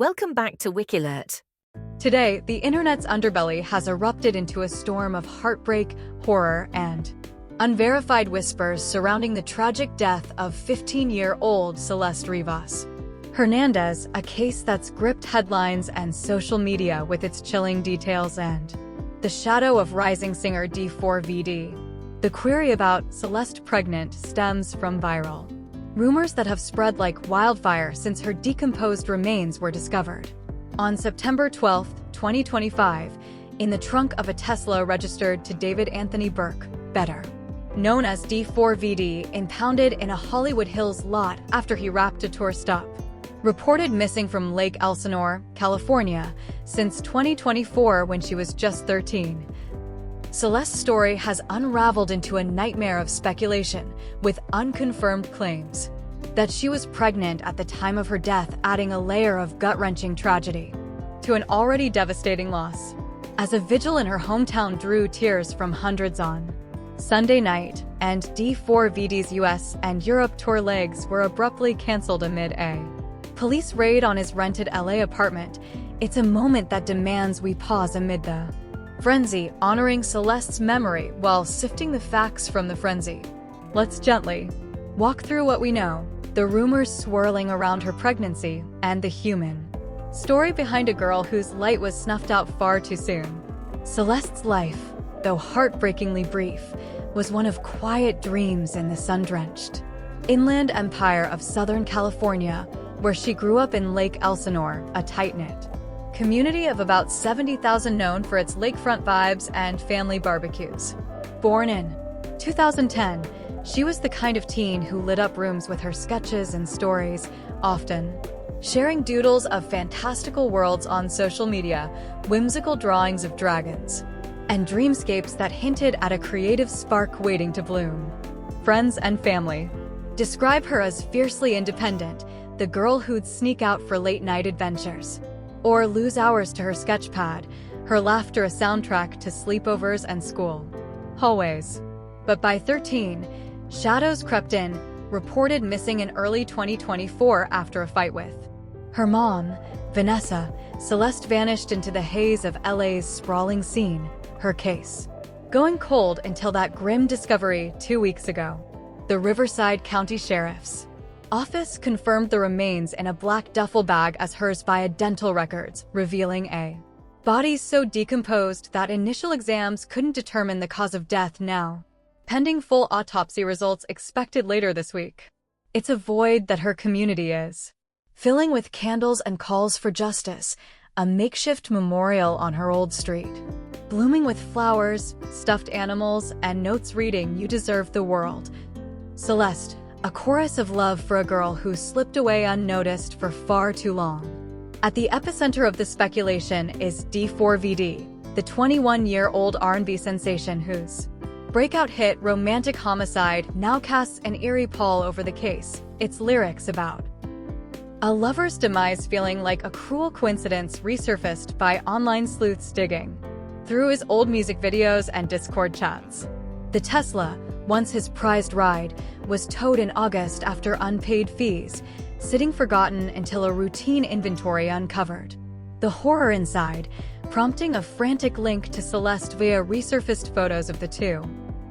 Welcome back to Wikilert. Today, the internet's underbelly has erupted into a storm of heartbreak, horror, and unverified whispers surrounding the tragic death of 15-year-old Celeste Rivas. Hernandez, a case that's gripped headlines and social media with its chilling details, and the shadow of rising singer D4vd. The query about Celeste pregnant stems from viral rumors that have spread like wildfire since her decomposed remains were discovered. On September 12, 2025, in the trunk of a Tesla registered to David Anthony Burke, better known as D4vd, impounded in a Hollywood Hills lot after he wrapped a tour stop. Reported missing from Lake Elsinore, California, since 2024 when she was just 13. Celeste's story has unraveled into a nightmare of speculation, with unconfirmed claims that she was pregnant at the time of her death, adding a layer of gut-wrenching tragedy to an already devastating loss. As a vigil in her hometown drew tears from hundreds on Sunday night, and D4vd's US and Europe tour legs were abruptly canceled amid a police raid on his rented LA apartment, it's a moment that demands we pause amid the frenzy, honoring Celeste's memory while sifting the facts from the frenzy. Let's gently walk through what we know, the rumors swirling around her pregnancy, and the human story behind a girl whose light was snuffed out far too soon. Celeste's life, though heartbreakingly brief, was one of quiet dreams in the sun-drenched inland empire of Southern California, where she grew up in Lake Elsinore, a tight-knit community of about 70,000 known for its lakefront vibes and family barbecues. Born in 2010, she was the kind of teen who lit up rooms with her sketches and stories, often sharing doodles of fantastical worlds on social media, whimsical drawings of dragons, and dreamscapes that hinted at a creative spark waiting to bloom. Friends and family describe her as fiercely independent, the girl who'd sneak out for late-night adventures or lose hours to her sketchpad, her laughter a soundtrack to sleepovers and school hallways. But by 13, shadows crept in, reported missing in early 2024 after a fight with her mom, Vanessa. Celeste vanished into the haze of LA's sprawling scene, her case going cold until that grim discovery 2 weeks ago. The Riverside County Sheriff's Office confirmed the remains in a black duffel bag as hers via dental records, revealing a body so decomposed that initial exams couldn't determine the cause of death, now pending full autopsy results expected later this week. It's a void that her community is filling with candles and calls for justice, a makeshift memorial on her old street, blooming with flowers, stuffed animals, and notes reading, "You deserve the world." Celeste, a chorus of love for a girl who slipped away unnoticed for far too long. At the epicenter of the speculation is D4vd, the 21-year-old R&B sensation whose breakout hit Romantic Homicide now casts an eerie pall over the case, its lyrics about a lover's demise feeling like a cruel coincidence resurfaced by online sleuths digging through his old music videos and Discord chats. The Tesla, once his prized ride, was towed in August after unpaid fees, sitting forgotten until a routine inventory uncovered the horror inside, prompting a frantic link to Celeste via resurfaced photos of the two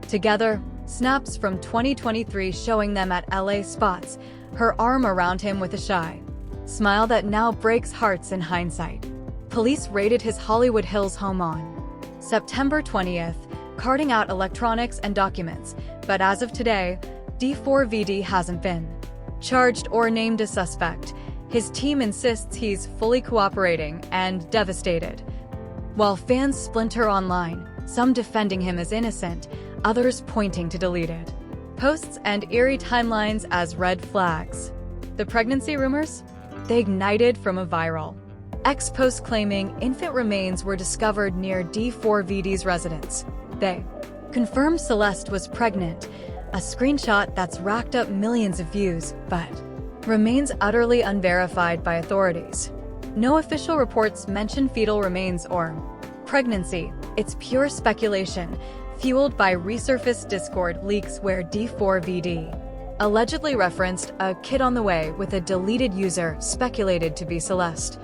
together, snaps from 2023 showing them at LA spots, her arm around him with a shy smile that now breaks hearts in hindsight. Police raided his Hollywood Hills home on September 20th, carting out electronics and documents, but as of today, D4vd hasn't been charged or named a suspect. His team insists he's fully cooperating and devastated. While fans splinter online, some defending him as innocent, others pointing to deleted posts and eerie timelines as red flags. The pregnancy rumors? They ignited from a viral X-post claiming infant remains were discovered near D4vd's residence. They confirmed Celeste was pregnant, a screenshot that's racked up millions of views, but remains utterly unverified by authorities. No official reports mention fetal remains or pregnancy. It's pure speculation, fueled by resurfaced Discord leaks where D4vd allegedly referenced a kid on the way with a deleted user speculated to be Celeste.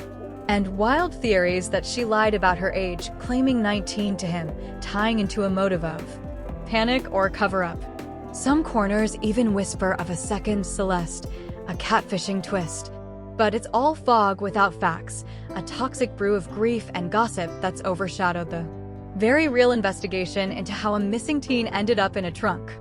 and wild theories that she lied about her age, claiming 19 to him, tying into a motive of panic or cover-up. Some corners even whisper of a second Celeste, a catfishing twist. But it's all fog without facts, a toxic brew of grief and gossip that's overshadowed the very real investigation into how a missing teen ended up in a trunk.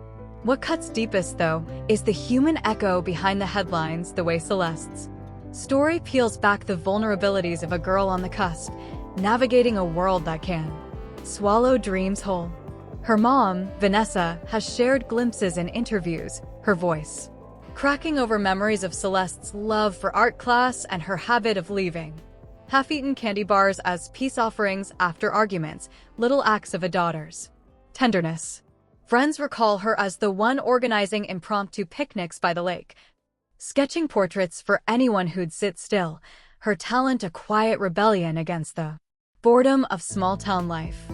What cuts deepest, though, is the human echo behind the headlines, the way Celeste's story peels back the vulnerabilities of a girl on the cusp, navigating a world that can swallow dreams whole. Her mom, Vanessa, has shared glimpses in interviews, her voice cracking over memories of Celeste's love for art class and her habit of leaving half-eaten candy bars as peace offerings after arguments, little acts of a daughter's tenderness. Friends recall her as the one organizing impromptu picnics by the lake, sketching portraits for anyone who'd sit still, her talent a quiet rebellion against the boredom of small-town life.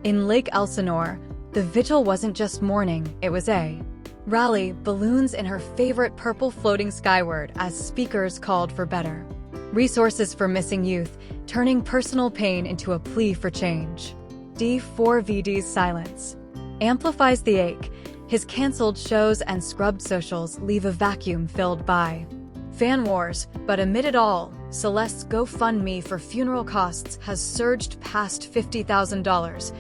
In Lake Elsinore, the vigil wasn't just mourning, it was a rally, balloons in her favorite purple floating skyward as speakers called for better resources for missing youth, turning personal pain into a plea for change. D4vd's silence amplifies the ache. His cancelled shows and scrubbed socials leave a vacuum filled by fan wars, but amid it all, Celeste's GoFundMe for funeral costs has surged past $50,000,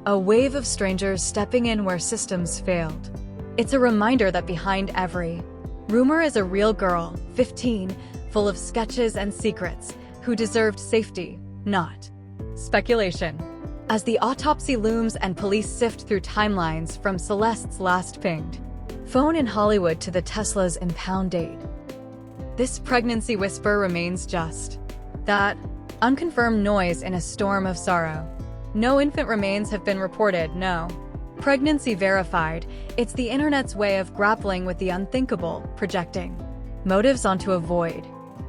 a wave of strangers stepping in where systems failed. It's a reminder that behind every rumor is a real girl, 15, full of sketches and secrets, who deserved safety, not speculation. As the autopsy looms and police sift through timelines from Celeste's last pinged phone in Hollywood to the Tesla's impound date, this pregnancy whisper remains just that unconfirmed noise in a storm of sorrow. No infant remains have been reported, no pregnancy verified. It's the internet's way of grappling with the unthinkable, projecting motives onto a void.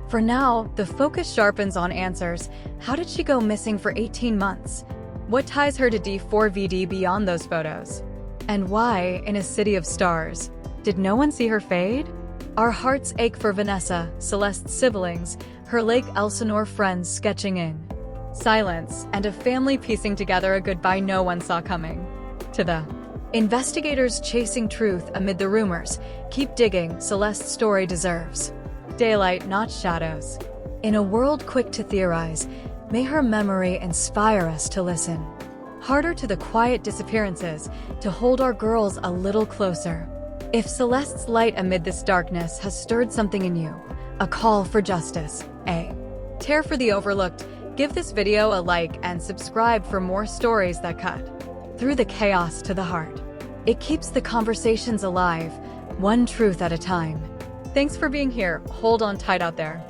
For now, the focus sharpens on answers. How did she go missing for 18 months? What ties her to D4vd beyond those photos? And why, in a city of stars, did no one see her fade? Our hearts ache for Vanessa, Celeste's siblings, her Lake Elsinore friends sketching in silence, and a family piecing together a goodbye no one saw coming. To the investigators chasing truth amid the rumors, keep digging, Celeste's story deserves daylight, not shadows. In a world quick to theorize, may her memory inspire us to listen harder to the quiet disappearances, to hold our girls a little closer. If Celeste's light amid this darkness has stirred something in you, a call for justice, a tear for the overlooked, give this video a like and subscribe for more stories that cut through the chaos to the heart. It keeps the conversations alive, one truth at a time. Thanks for being here. Hold on tight out there.